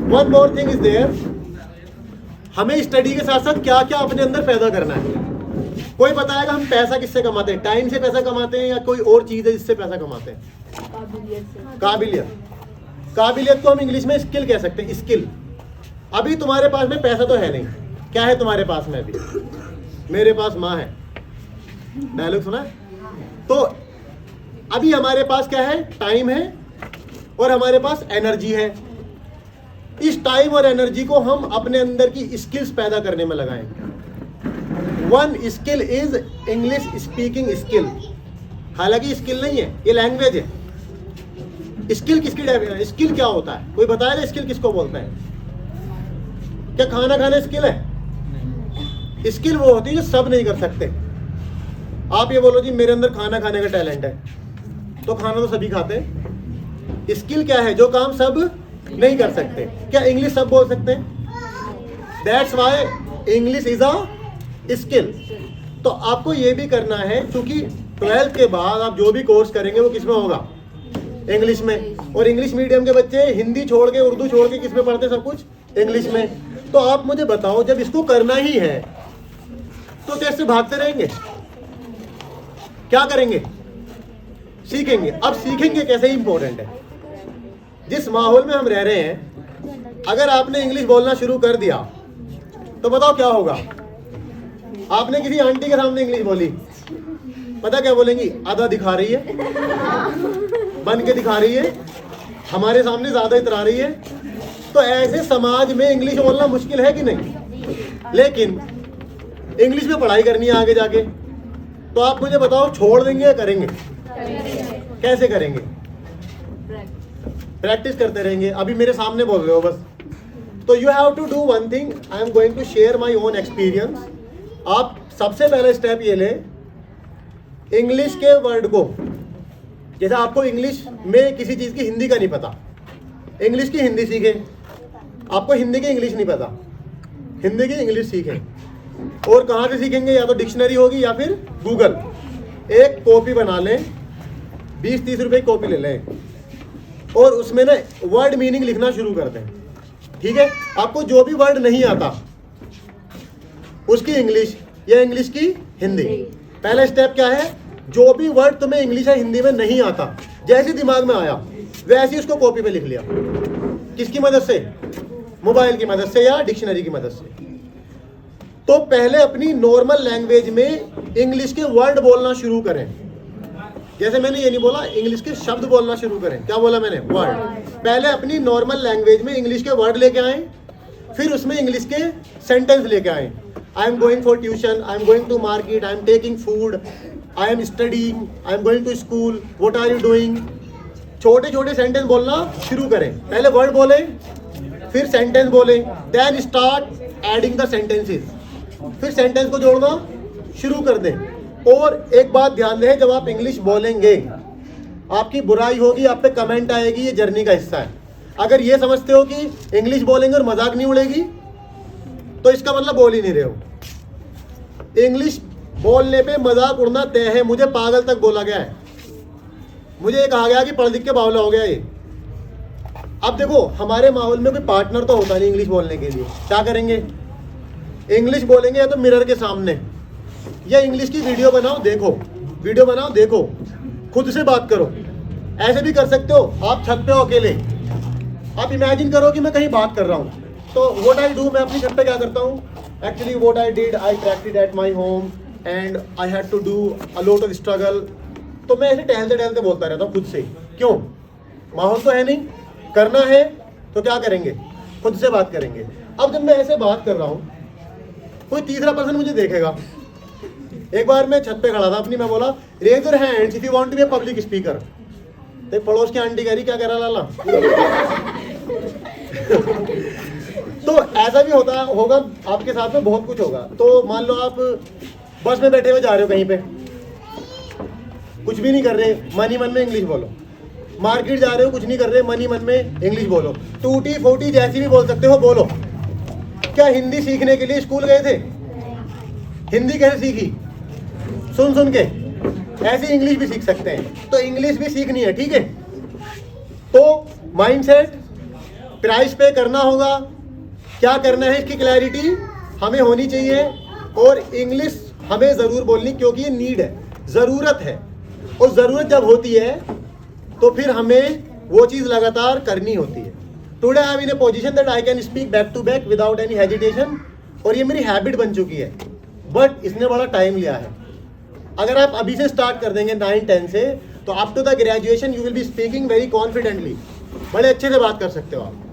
One more thing is there, हमें study के साथ साथ क्या क्या अपने अंदर पैदा करना है। कोई बताएगा हम पैसा किससे कमाते हैं? टाइम से पैसा कमाते हैं या कोई और चीज है जिससे पैसा कमाते हैं? काबिलियत। काबिलियत को हम इंग्लिश में स्किल कह सकते हैं, स्किल। अभी तुम्हारे पास में पैसा तो है नहीं, क्या है तुम्हारे पास में? अभी मेरे पास माँ है, डायलॉग सुना है? तो अभी हमारे पास क्या है? टाइम है और हमारे पास एनर्जी है। इस टाइम और एनर्जी को हम अपने अंदर की स्किल्स पैदा करने में लगाएंगे। One skill is English speaking skill. हालांकि स्किल नहीं है, ये लैंग्वेज है। स्किल किसकी डेफिनेशन? स्किल क्या होता है? कोई बताएगा स्किल किसको बोलते हैं? क्या खाना खाना स्किल है? स्किल वो होती है जो सब नहीं कर सकते। आप ये बोलो जी मेरे अंदर खाना खाने का टैलेंट है, तो खाना तो सभी खाते हैं। स्किल क्या है? जो काम सब नहीं कर सकते। क्या इंग्लिश सब बोल सकते हैं? That's why English is a skill. तो आपको ये भी करना है, क्योंकि 12th के बाद आप जो भी कोर्स करेंगे वो किस में होगा? इंग्लिश में। और इंग्लिश मीडियम के बच्चे हिंदी छोड़ के, उर्दू छोड़ के किस में पढ़ते? सब कुछ इंग्लिश में। तो आप मुझे बताओ, जब इसको करना ही है तो कैसे भागते रहेंगे? क्या करेंगे? सीखेंगे। अब सीखेंगे कैसे, इंपॉर्टेंट है। जिस माहौल में हम रह रहे हैं, अगर आपने इंग्लिश बोलना शुरू कर दिया तो बताओ क्या होगा? आपने किसी आंटी के सामने इंग्लिश बोली, पता क्या बोलेंगी? आधा दिखा रही है, बन के दिखा रही है, हमारे सामने ज्यादा इतरा रही है। तो ऐसे समाज में इंग्लिश बोलना मुश्किल है कि नहीं? लेकिन इंग्लिश में पढ़ाई करनी है आगे जाके, तो आप मुझे बताओ छोड़ देंगे या करेंगे? कैसे करेंगे? प्रैक्टिस करते रहेंगे। अभी मेरे सामने बोल रहे हो बस। तो you have to do one thing, I am going to share my own experience. आप सबसे पहला स्टेप ये ले, इंग्लिश के वर्ड को, जैसे आपको इंग्लिश में किसी चीज़ की हिंदी का नहीं पता, इंग्लिश की हिंदी सीखें। आपको हिंदी की इंग्लिश नहीं पता, हिंदी की इंग्लिश सीखें। और कहाँ से सीखेंगे? या तो डिक्शनरी होगी या फिर गूगल। एक कॉपी बना लें, 20-30 रुपए की कॉपी ले लें और उसमें ना वर्ड मीनिंग लिखना शुरू कर दें। ठीक है? आपको जो भी वर्ड नहीं आता उसकी इंग्लिश या इंग्लिश की हिंदी। पहला स्टेप क्या है? जो भी वर्ड तुम्हें इंग्लिश या हिंदी में नहीं आता, जैसे दिमाग में आया वैसे ही उसको कॉपी पे लिख लिया। किसकी मदद से? मोबाइल की मदद से या डिक्शनरी की मदद से। तो पहले अपनी नॉर्मल लैंग्वेज में इंग्लिश के वर्ड बोलना शुरू करें। जैसे मैंने ये नहीं बोला इंग्लिश के शब्द बोलना शुरू करें, क्या बोला मैंने? वर्ड। पहले अपनी नॉर्मल लैंग्वेज में इंग्लिश के वर्ड लेके आए, फिर उसमें इंग्लिश के सेंटेंस लेके आए। I am going for tuition, I am going to market, I am taking food, I am studying, I am going to school, what are you doing. छोटे छोटे सेंटेंस बोलना शुरू करें। पहले वर्ड बोले, फिर सेंटेंस बोले, then start adding the sentences. फिर सेंटेंस को जोड़ना शुरू कर दें। और एक बात ध्यान दें, जब आप इंग्लिश बोलेंगे आपकी बुराई होगी, आप पे कमेंट आएगी, ये जर्नी का हिस्सा है। अगर ये समझते हो कि इंग्लिश बोलेंगे और मजाक नहीं उड़ेगी तो इसका मतलब बोल ही नहीं रहे हो। इंग्लिश बोलने पे मजाक उड़ना तय है। मुझे पागल तक बोला गया है, मुझे ये कहा गया कि पढ़ लिख के बावला हो गया ये। अब देखो हमारे माहौल में कोई पार्टनर तो होता नहीं इंग्लिश बोलने के लिए, क्या करेंगे? इंग्लिश बोलेंगे या तो मिरर के सामने, या इंग्लिश की वीडियो बनाओ देखो, वीडियो बनाओ देखो, खुद से बात करो। ऐसे भी कर सकते हो, आप छत पे हो अकेले, आप इमेजिन करो कि मैं कहीं बात कर रहा हूँ, तो व्हाट आई डू, मैं अपनी छत पे क्या करता हूँ? Actually what I did, I practice at my home and I had to do a lot of struggle. तो मैं ऐसे टहलते टहलते बोलता रहता हूँ खुद से। क्यों? माहौल तो है नहीं, करना है तो क्या करेंगे? खुद से बात करेंगे। अब जब मैं ऐसे बात कर रहा हूँ, कोई तीसरा पर्सन मुझे देखेगा। एक बार मैं छत पे खड़ा था अपनी, मैं बोला raise your hands if you want to be a public speaker. तो पड़ोस की आंटी कह रही क्या कह रहा लाला। तो ऐसा भी होता होगा आपके साथ में, बहुत कुछ होगा। तो मान लो आप बस में बैठे हुए जा रहे हो कहीं पे, कुछ भी नहीं कर रहे, मन ही मन में इंग्लिश बोलो। मार्केट जा रहे हो, कुछ नहीं कर रहे, मन ही मन में इंग्लिश बोलो। टूटी फूटी जैसी भी बोल सकते हो, बोलो। क्या हिंदी सीखने के लिए स्कूल गए थे? हिंदी कैसे सीखी? सुन सुन के। ऐसे इंग्लिश भी सीख सकते हैं। तो इंग्लिश भी सीखनी है, ठीक है? तो माइंडसेट, प्राइस पे करना होगा, क्या करना है इसकी क्लैरिटी हमें होनी चाहिए, और इंग्लिश हमें ज़रूर बोलनी, क्योंकि ये नीड है, ज़रूरत है, और ज़रूरत जब होती है तो फिर हमें वो चीज़ लगातार करनी होती है। Today I am in a position that I can speak back to back without any hesitation, और ये मेरी हैबिट बन चुकी है, बट इसने बड़ा टाइम लिया है। अगर आप अभी से स्टार्ट कर देंगे 9-10 से, तो up to the graduation you will be speaking very confidently, बड़े अच्छे से बात कर सकते हो आप।